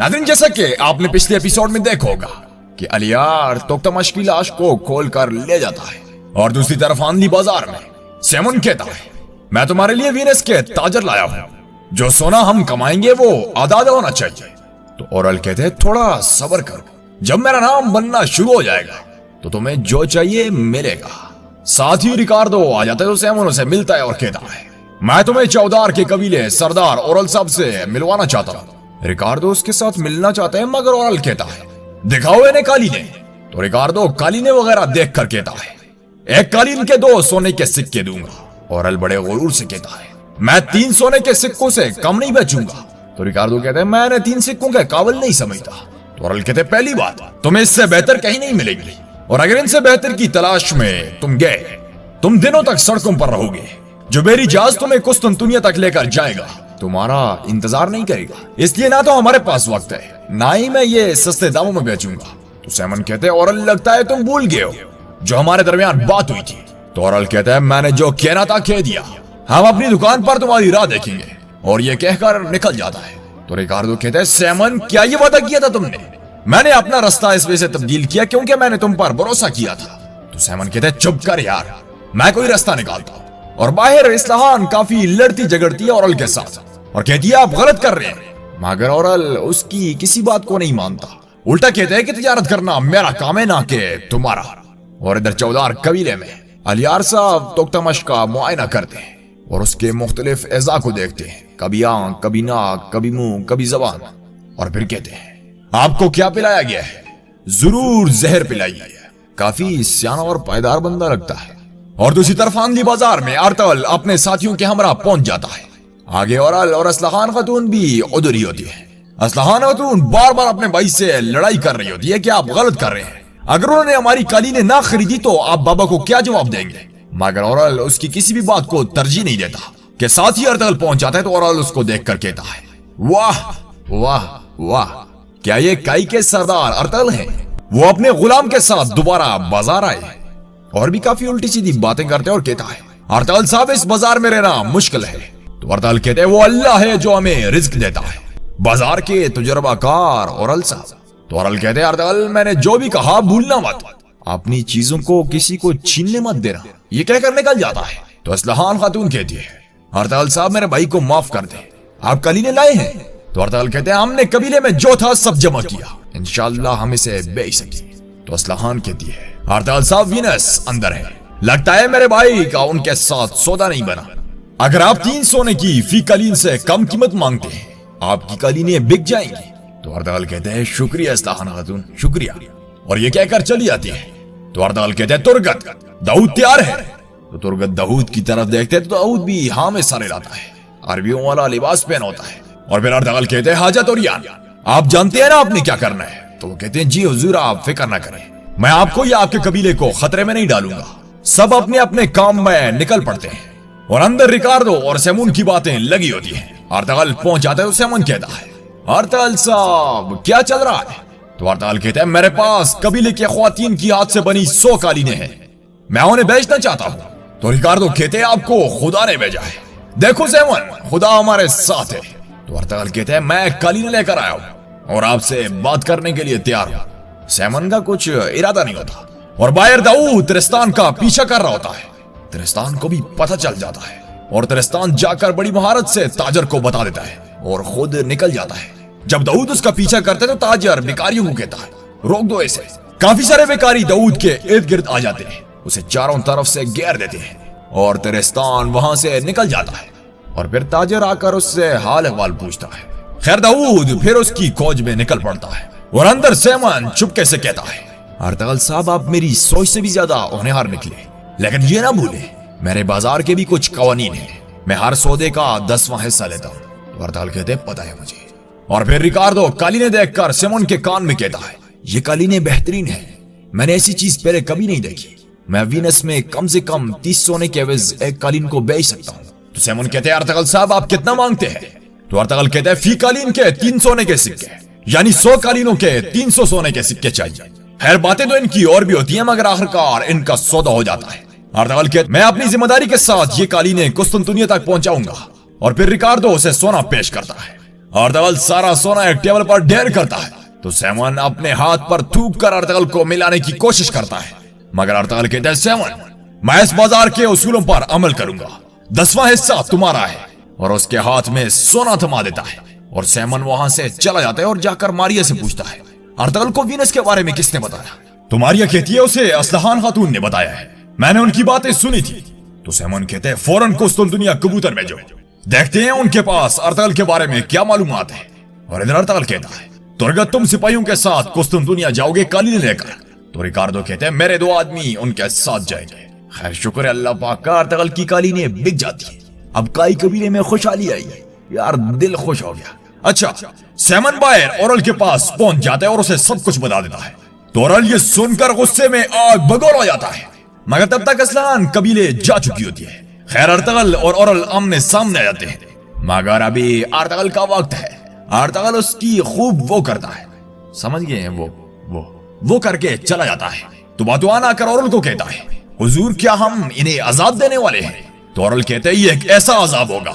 नाज़रीन, जैसा कि आपने पिछले एपिसोड में देखा होगा कि अलियार तोख्तामश की लाश को खोल कर ले जाता है और दूसरी तरफ आंधी बाजार में सेमन कहता है, मैं तुम्हारे लिए वीनस के ताजर लाया हूं, जो सोना हम कमाएंगे वो आधा होना चाहिए। तो ओरल कहते हैं, थोड़ा सब्र करो, जब मेरा नाम बनना शुरू हो जाएगा तो तुम्हें जो चाहिए मिलेगा। साथ ही रिकार्डो आ जाता है तो सेमन उसे मिलता है और कहता है, मैं तुम्हें चौधार के कबीले सरदार ओरल साहब से मिलवाना चाहता हूँ। रिकार्डो उसके साथ मिलना चाहता है मगर ओरल कहता है, दिखाओ इन्हें कालीने। तो रिकार्डो कालीने वगैरह देख कर कहता है, एक कालीन के 2 सोने के सिक्के दूंगा। ओरल बड़े गुरूर से कहता है, मैं 3 सोने के सिक्कों से कम नहीं बेचूंगा। तो रिकार्डो कहते हैं, मैं 3 सिक्कों के काबिल नहीं समझता। तो ओरल कहते हैं, पहली बात, तुम्हें इससे बेहतर कहीं नहीं मिलेगी, और अगर इनसे बेहतर की तलाश में तुम गए, तुम दिनों तक सड़कों पर रहोगे। जुबैरी जहाज तुम्हें कुस्तुनतुनिया तक लेकर जाएगा, तुम्हारा इंतजार नहीं करेगा, इसलिए ना तो हमारे पास वक्त है, ना ही मैं ये सस्ते दामों में बेचूंगा। तो सेमन कहते हैं, ओरल लगता है तुम भूल गए हो जो हमारे दरमियान बात हुई थी। तो ओरल कहता है, मैंने जो कहना था कह दिया, हम अपनी दुकान पर तुम्हारी राह देखेंगे। और ये कहकर निकल जाता है। तो रिकार्डो कहता है, सेमन क्या ये वादा किया था तुमने? मैंने अपना रास्ता इस वजह से तब्दील किया क्योंकि मैंने तुम पर भरोसा किया था। तो सेमन कहता है, चुप कर यार, मैं कोई रास्ता निकालता हूँ। और बाहर इस्लाहान काफी लड़ती झगड़ती है ओरल के साथ और कहती है, आप गलत कर रहे हैं। मगर ओरल उसकी किसी बात को नहीं मानता, उल्टा कहते हैं कि तिजारत करना मेरा काम है ना कि तुम्हारा। और इधर चौधार कबीले में अलियार साहब तोख्तामश का मुआयना करते हैं और उसके मुख्तलिफ एज़ा को देखते हैं, कभी आंख, कभी नाक, कभी मुंह, कभी जबान। और फिर कहते हैं, आपको क्या पिलाया गया है? जरूर जहर पिलाइए। काफी सियाना और पायदार बंदा लगता है। और दूसरी तरफ आंधी बाजार में अर्तल अपने साथियों के हमरा पहुंच जाता है। आगे ओरल और असलहान खातून भी उधर ही होती है। असलहान खातून बार बार अपने भाई से लड़ाई कर रही होती है कि आप गलत कर रहे हैं, अगर उन्होंने हमारी कालीने ना खरीदी तो आप बाबा को क्या जवाब देंगे। मगर ओरल उसकी किसी भी बात को तरजीह नहीं देता कि साथ ही अर्तल पहुंच जाता है। तो ओरल उसको देखकर कहता है, वाह वाह वाह, क्या ये काई के सरदार अर्तल हैं? वो अपने गुलाम के साथ दोबारा बाजार आए। और भी काफी उल्टी सीधी बातें करते हैं और कहता है, अर्तल साहब इस बाजार में रहना मुश्किल है। तो अर्तल कहते हैं, वो अल्लाह है जो हमें रिज्क देता है, बाजार के तजुर्बाकार ओरल साहब। तो ओरल कहते हैं, अर्तल मैंने जो भी कहा भूलना मत, अपनी चीजों को किसी को छीनने मत देना। ये कहकर निकल जाता है। तो असलहान खातून कहती है, अर्तल साहब मेरे भाई को माफ कर दे, आप कालीने लाए हैं? तो अर्तल कहते हैं, हमने कबीले में जो था सब जमा किया, इंशाअल्लाह हम इसे बेच सकेंगे। तो असलहान कहती है, अर्तल साहब वीनस अंदर है, लगता है मेरे भाई का उनके साथ सौदा नहीं बना। अगर आप 3 सोने की फी कालीन से कम कीमत मांगते हैं, आपकी कालीनें बिक जाएंगी। तो अर्तल कहते हैं, शुक्रिया असलहान खातून, शुक्रिया। और ये कहकर चली जाती है। तो अर्तल कहते हैं, तुर्गत दाऊद तैयार है। तो तुर्गत दाऊद की तरफ देखते हैं तो दाऊद भी हाँ में सारे लाता है, अरबियों वाला लिबास पहन होता है। और फिर अर्तल कहते हैं, हाजत और यान, आप जानते हैं ना आपने क्या करना है? तो वो कहते हैं, जी हुजूर आप फिक्र ना करें, मैं आपको या आपके कबीले को खतरे में नहीं डालूंगा। सब अपने अपने काम में निकल पड़ते हैं। और अंदर रिकार्डो और सेमून की बातें लगी होती हैं। अर्तल पहुंच जाता है तो सेमून कहता है, अर्तल साहब क्या चल रहा है? तो अर्तल कहता है, मेरे पास कबीले के ख्वातीन की हाथ से बनी 100 कालीनें हैं, मैं उन्हें बेचना चाहता हूँ। तो रिकार्डो कहते हैं, आपको खुदा ने भेजा है, देखो सेमून खुदा हमारे साथ है। तो अर्तल कहते हैं, मैं कालीनें लेकर आया हूँ और आपसे बात करने के लिए तैयार हूँ। सेमन का कुछ इरादा नहीं होता और बाहर दाऊद तिरिस्तान का पीछा कर रहा होता है। तिरिस्तान को भी पता चल जाता है और तिरिस्तान जाकर बड़ी महारत से ताजर को बता देता है और खुद निकल जाता है। जब दाऊद उसका पीछा करते तो ताजर बेकारियों को कहता है, रोक दो इसे। काफी सारे बेकारी दाऊद के इर्द गिर्द आ जाते हैं, उसे चारों तरफ से घेर देते हैं और तिरिस्तान वहां से निकल जाता है। और फिर ताजर आकर उससे हाल अहवाल पूछता है। खैर दाऊद फिर उसकी खोज में निकल पड़ता है और अंदर सेमन चुपके से कहता है, अर्तल साहब आप मेरी सोच से भी ज्यादा होनहार निकले, लेकिन ये ना भूले मेरे बाजार के भी कुछ कवानीन हैं, मैं हर सौदे का 10वां हिस्सा लेता हूँ। तो अर्तल कहते पता है मुझे। और फिर रिकार्डो कालीनें देखकर सेमन के कान में कहता है, ये कालीनें बेहतरीन है, मैंने ऐसी चीज पहले कभी नहीं देखी, मैं वीनस में कम से कम 30 सोने के एवज एक कालीन को बेच सकता हूँ। तो सेमन कहते हैं, अर्तल साहब आप कितना मांगते हैं? तो अर्तल कहते हैं, फी कालीन के 3 सोने के सिक्के, यानी 100 कालीनों के 300 सोने के सिक्के चाहिए। खैर बातें तो इनकी और भी होती हैं मगर आखिरकार इनका सौदा हो जाता है। अर्तल कहते, मैं अपनी जिम्मेदारी के साथ ये कालीनें कुस्तुनतुनिया तक पहुंचाऊंगा। और फिर रिकार्डो उसे सोना पेश करता है। अर्तगल सारा सोना एक टेबल पर ढेर करता है तो सैमन अपने हाथ पर थूक कर अर्तगल को मिलाने की कोशिश करता है, मगर अर्तगल कहता है सैमन, मैं इस बाजार के उसूलों पर अमल करूंगा, 10वां हिस्सा तुम्हारा है। और उसके हाथ में सोना थमा देता है और सैमन वहां से चला जाता है और जाकर मारिया से पूछता है, अर्तगल को वीनस के बारे में किसने बताया? तो मारिया कहती है उसे असलहान खातून ने बताया है, मैंने उनकी बातें सुनी थी। तो सैमन कहते हैं फौरन कुस्तुनतुनिया कबूतर भेजो, देखते हैं उनके पास अर्तगल के बारे में क्या मालूमात है। और इधर अर्तगल कहता है, तुर्गत तुम सिपाहियों के साथ कुस्तुनतुनिया जाओगे कालीन लेकर? तो रिकार्डो कहते हैं मेरे 2 आदमी उनके साथ जाएंगे। खैर शुक्र है अल्लाह पाक का, अर्तगल की कालीनें बिक जाती है। अब काई कबीले में खुशहाली आई है यार, दिल खुश हो गया। अच्छा, सैमन बायर ओरल के पास पहुंच जाता है और उसे सब कुछ बता देता है। तो ओरल ये सुनकर गुस्से में आग बगौर हो जाता है, मगर तब तक असलान कबीले जा चुकी होती है। खैर अर्तगल और ओरल आमने सामने आ जाते हैं, मगर अभी अर्तगल का वक्त है। अर्तगल उसकी खूब वो करता है, समझ गए हैं, वो करके चला जाता है। तो बातुआन आकर ओरल को कहता है, हुजूर क्या हम इन्हें अजाब देने वाले हैं? तो ओरल कहते हैं ये एक ऐसा अजाब होगा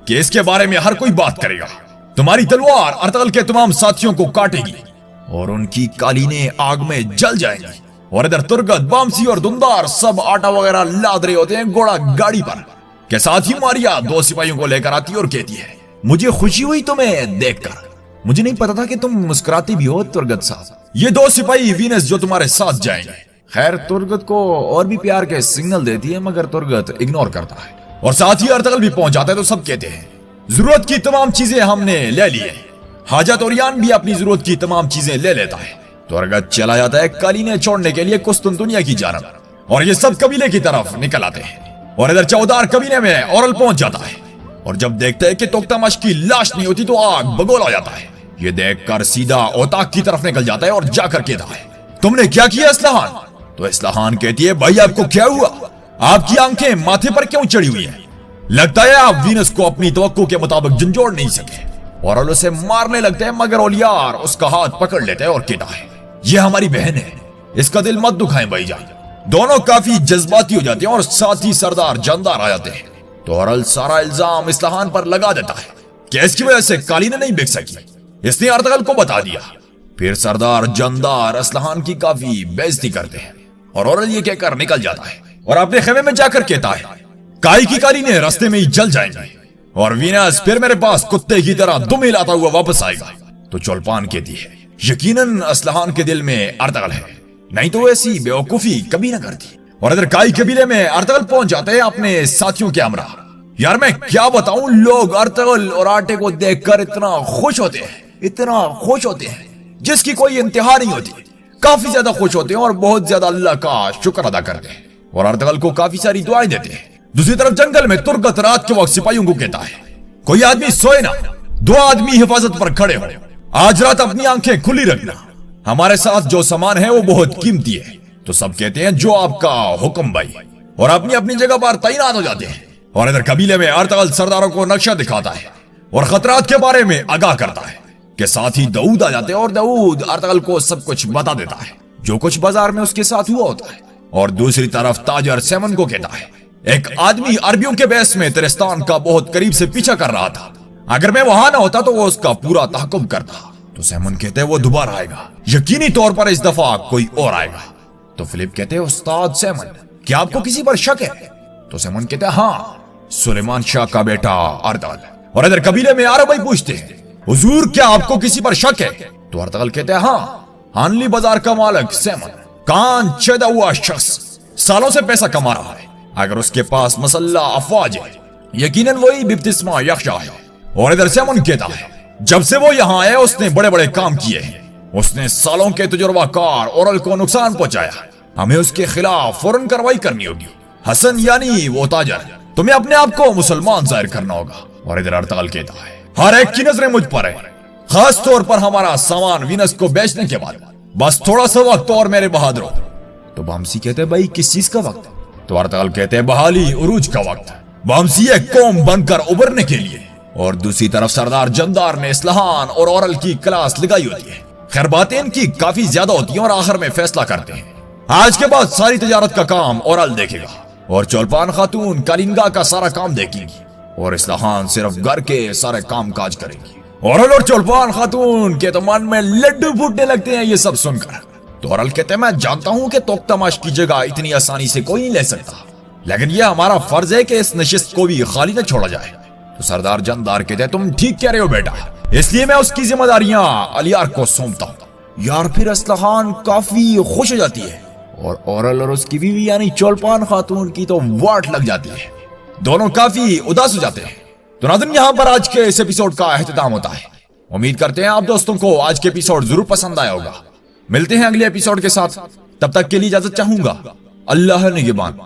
कि इसके बारे में हर कोई बात करेगा। तुम्हारी तलवार अर्तगल के तमाम साथियों को काटेगी और उनकी कालीनें आग में जल जाएंगी। और इधर तुर्गत, बामसी और दुमदार सब आटा वगैरह लाद रहे होते हैं घोड़ा गाड़ी पर। के साथ ही मारिया 2 सिपाहियों को लेकर आती है और कहती है, मुझे खुशी हुई तुम्हें देखकर, मुझे नहीं पता था कि तुम मुस्कुराती भी हो तुर्गत साहब। ये 2 सिपाही वीनस जो तुम्हारे साथ जाएंगे। खैर तुर्गत को और भी प्यार के सिग्नल देती है, मगर तुर्गत इग्नोर करता है। और साथ ही अर्तगल भी पहुंच जाता है तो सब कहते हैं, जरूरत की तमाम चीजें हमने ले ली है। हाजत ओरियान भी अपनी जरूरत की तमाम चीजें ले लेता है। तुर्गत चला जाता है कालीनें छोड़ने के लिए कुस्तुनतुनिया की जानब, और ये सब कबीले की तरफ निकल आते हैं। और इधर चौदार कबीले में ओरल पहुंच जाता है, और जब देखते हैं कि तोक्तामश की लाश नहीं होती तो आग बगोल हो जाता है। ये देखकर सीधा ओताक की तरफ निकल जाता है और जाकर कहता है, तुमने क्या किया असलहान? तो असलहान कहती है, भाई आपको क्या हुआ? आपकी आंखें माथे पर क्यों चढ़ी हुई है? लगता है आप वीनस को अपनी तवक्को के मुताबिक झंझोड़ नहीं सके। ओरल उसे मारने लगते हैं, मगर ओलियार उसका हाथ पकड़ लेता है और कहता है, ये हमारी बहन है, इसका दिल मत दुखाएं भाईजान। दोनों काफी जज्बाती हो जाते हैं और साथ ही सरदार जानदार आ जाते हैं। तो ओरल सारा इल्जाम असलहान पर लगा देता है कि इसकी वजह से कालीनें नहीं बिक सकी, इसने अर्तगल को बता दिया। फिर सरदार जानदार असलहान की काफी बेइज्जती करते हैं और ओरल ये कहकर निकल जाता है और अपने खेमे में जाकर कहता है, काई की कालीनें रास्ते में ही जल जाएंगी और वीनस फिर मेरे पास कुत्ते की तरह दुम हिलाता हुआ वापस आएगा। तो चोलपान कहती है, यकीनन असलहान के दिल में अर्तगल है, नहीं तो ऐसी बेवकूफी कभी ना करती। और इधर काई कबीले में अर्तगल पहुंच जाते हैं अपने साथियों के हमरा। यार मैं क्या बताऊं, लोग अर्तगल और आटे को देखकर इतना खुश होते हैं जिसकी कोई इंतहा नहीं होती। काफी ज्यादा खुश होते हैं और बहुत ज्यादा अल्लाह का शुक्र अदा करते हैं और अर्तगल को काफी सारी दुआएं देते हैं। दूसरी तरफ जंगल में तुर्गत रात के वक्त सिपाहियों को कहता है, कोई आदमी सोए ना, 2 आदमी हिफाजत पर खड़े हो, आज रात अपनी आंखें खुली रखना, हमारे साथ जो सामान है वो बहुत कीमती है। तो सब कहते हैं जो आपका हुक्म भाई, और अपनी अपनी जगह पर तैनात हो जाते हैं। और इधर कबीले में अर्तगल सरदारों को नक्शा दिखाता है और खतरात के बारे में आगाह करता है। के साथ ही दाऊद आ जाते हैं और दाऊद अर्तगल को सब कुछ बता देता है जो कुछ बाजार में उसके साथ हुआ होता है। और दूसरी तरफ ताजर सैमन को कहता है, एक आदमी अरबियों के बेस में तिरिस्तान का बहुत करीब से पीछा कर रहा था, अगर मैं वहां ना होता तो वो उसका पूरा तहकुम करता। तो सैमन कहते हैं वो दोबारा आएगा, यकीनी तौर पर इस दफा कोई और आएगा। तो फिलिप कहते हैं, उस्ताद सैमन क्या आपको किसी पर शक है? तो सैमन कहते हैं, हाँ, सुलेमान शाह का बेटा अर्तगल। और इधर कबीले में अरब भाई पूछते हैं, हुजूर क्या आपको किसी पर शक है? तो अर्तगल कहते हैं, हाँ, हानली बाजार का मालिक सैमन, कान छेदा हुआ शख्स, सालों से पैसा कमा रहा है, अगर उसके पास मसल्ला अफवाज है यकीनन वही बिप्तिस्मा यख्शा है। और इधर सैमन कहता है, जब से वो यहाँ आया उसने बड़े बड़े काम किए हैं, उसने सालों के तजुर्बाकार ओरल को नुकसान पहुंचाया, हमें उसके खिलाफ फौरन कार्रवाई करनी होगी। हसन यानी वो ताजर, तुम्हें अपने आप को मुसलमान जाहिर करना होगा। और इधर अर्तगल कहता है, हर एक की नजरें मुझ पर है, खास तौर पर हमारा सामान वीनस को बेचने के बाद, बस थोड़ा सा वक्त और मेरे बहादुरों। तो बामसी कहते हैं, भाई किस चीज का वक्त? तो अर्तगल कहते हैं, बहाली उरूज का वक्त। बामसी एक कौम बनकर उभरने के लिए। और दूसरी तरफ सरदार जंदार ने इस्लाहान और ओरल की क्लास लगाई होती है। खैर बातें इनकी काफी ज्यादा होती हैं और आखिर में फैसला करते हैं, आज के बाद सारी तजारत का काम ओरल देखेगा और चौलपान खातून कालिंगा का सारा काम देखेंगी और इस्लाहान सिर्फ घर के सारे काम काज करेंगी। औरल और चौलपान खातून के तो मन में लड्डू फूटने लगते हैं ये सब सुनकर। तो औरल कहते हैं मैं जानता हूं कि तोख्तामाश की जगह इतनी आसानी से कोई नहीं ले सकता, लेकिन यह हमारा फर्ज है कि इस नशिस्त को भी खाली न छोड़ा जाए। तो सरदार जंदार कहते हैं तुम ठीक कह रहे हो बेटा, इसलिए मैं उसकी जिम्मेदारियां अलियार को सौंपता हूं। यार फिर असलहान काफी खुश हो जाती है और औरल और उसकी बीवी यानी चौलपान खातून की तो वाट लग जाती है। दोनों काफी उदास हो जाते हैं। तो नाज़रीन यहाँ पर आज के इस एपिसोड का अख्ताम होता है। उम्मीद करते हैं आप दोस्तों को आज के एपिसोड जरूर पसंद आया होगा। मिलते हैं अगले एपिसोड के साथ, तब तक के लिए इजाजत चाहूंगा। अल्लाह निगहबान।